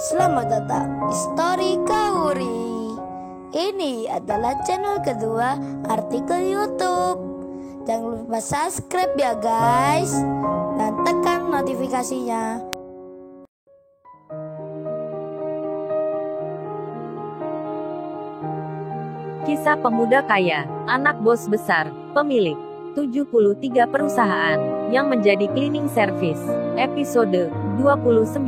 Selamat datang di Story Kauri. Ini adalah channel kedua artikel YouTube. Jangan lupa subscribe ya guys, dan tekan notifikasinya. Kisah pemuda kaya, anak bos besar, pemilik 73 perusahaan yang menjadi cleaning service. Episode 29.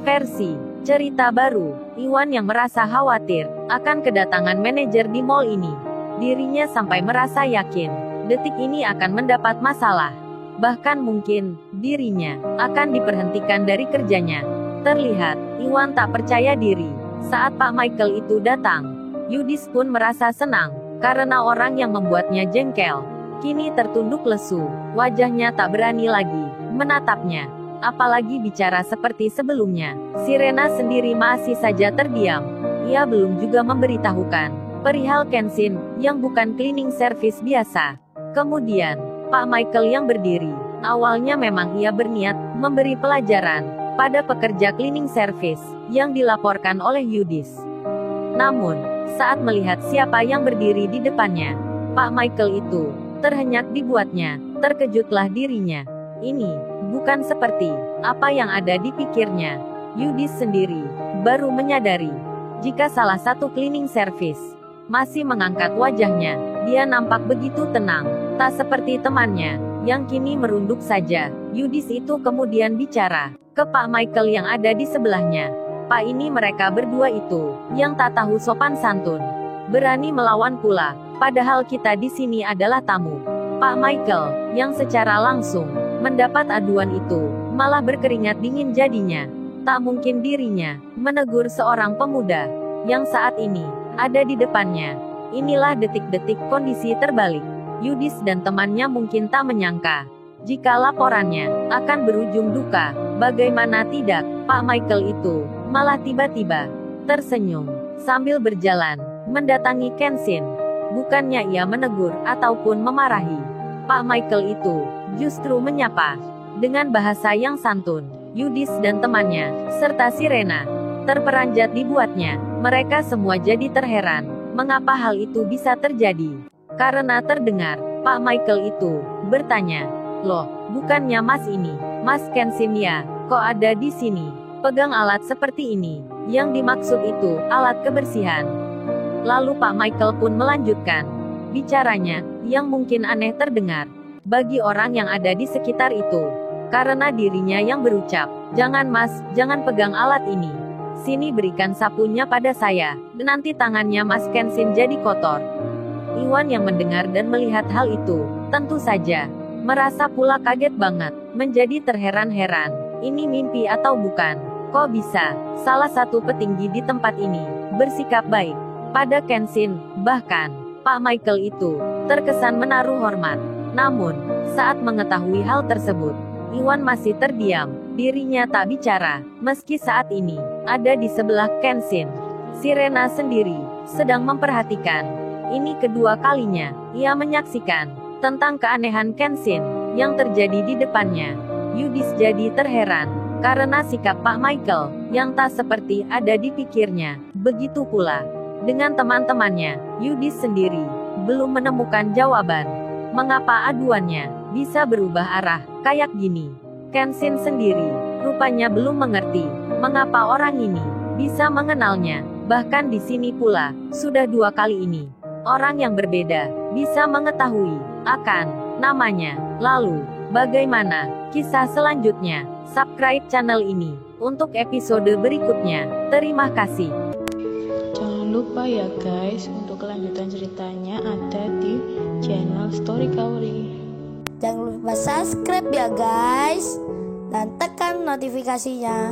Versi cerita baru. Iwan yang merasa khawatir akan kedatangan manajer di mall ini. Dirinya sampai merasa yakin detik ini akan mendapat masalah. Bahkan mungkin dirinya akan diberhentikan dari kerjanya. Terlihat Iwan tak percaya diri saat Pak Michael itu datang. Yudis pun merasa senang karena orang yang membuatnya jengkel kini tertunduk lesu. Wajahnya tak berani lagi menatapnya, apalagi bicara seperti sebelumnya. Sirena sendiri masih saja terdiam. Ia belum juga memberitahukan perihal Kenshin yang bukan cleaning service biasa. Kemudian Pak Michael yang berdiri. Awalnya memang ia berniat memberi pelajaran pada pekerja cleaning service yang dilaporkan oleh Yudis. Namun saat melihat siapa yang berdiri di depannya, Pak Michael itu terhenyak dibuatnya. Terkejutlah dirinya. Ini bukan seperti apa yang ada di pikirnya. Yudis sendiri baru menyadari jika salah satu cleaning service masih mengangkat wajahnya. Dia nampak begitu tenang, tak seperti temannya yang kini merunduk saja. Yudis itu kemudian bicara ke Pak Michael yang ada di sebelahnya. Pak, ini mereka berdua itu yang tak tahu sopan santun, berani melawan pula, padahal kita di sini adalah tamu. Pak Michael yang secara langsung mendapat aduan itu malah berkeringat dingin jadinya. Tak mungkin dirinya menegur seorang pemuda yang saat ini ada di depannya. Inilah detik-detik kondisi terbalik. Yudis dan temannya mungkin tak menyangka jika laporannya akan berujung duka. Bagaimana tidak, Pak Michael itu malah tiba-tiba tersenyum sambil berjalan mendatangi Kenshin. Bukannya ia menegur ataupun memarahi, Pak Michael itu justru menyapa dengan bahasa yang santun. Yudis dan temannya serta Sirena terperanjat dibuatnya. Mereka semua jadi terheran mengapa hal itu bisa terjadi. Karena terdengar Pak Michael itu bertanya, "Loh, bukannya Mas ini, Mas Kenshin ya? Kok ada di sini? Pegang alat seperti ini." Yang dimaksud itu alat kebersihan. Lalu Pak Michael pun melanjutkan bicaranya yang mungkin aneh terdengar bagi orang yang ada di sekitar itu. Karena dirinya yang berucap, "Jangan Mas, jangan pegang alat ini. Sini berikan sapunya pada saya, nanti tangannya Mas Kenshin jadi kotor." Iwan yang mendengar dan melihat hal itu, tentu saja merasa pula kaget banget, menjadi terheran-heran. Ini mimpi atau bukan? Kok bisa salah satu petinggi di tempat ini bersikap baik pada Kenshin? Bahkan Pak Michael itu terkesan menaruh hormat. Namun saat mengetahui hal tersebut, Iwan masih terdiam. Dirinya tak bicara, meski saat ini ada di sebelah Kenshin. Sirena sendiri sedang memperhatikan. Ini kedua kalinya ia menyaksikan tentang keanehan Kenshin yang terjadi di depannya. Yudis jadi terheran karena sikap Pak Michael yang tak seperti ada di pikirnya. Begitu pula dengan teman-temannya. Yudis sendiri belum menemukan jawaban mengapa aduannya bisa berubah arah kayak gini. Kenshin sendiri rupanya belum mengerti mengapa orang ini bisa mengenalnya. Bahkan di sini pula sudah 2 kali ini orang yang berbeda bisa mengetahui akan namanya. Lalu bagaimana kisah selanjutnya? Subscribe channel ini untuk episode berikutnya. Terima kasih. Jangan lupa ya guys, untuk kelanjutan ceritanya ada di channel Story Kauri. Jangan lupa subscribe ya guys, dan tekan notifikasinya.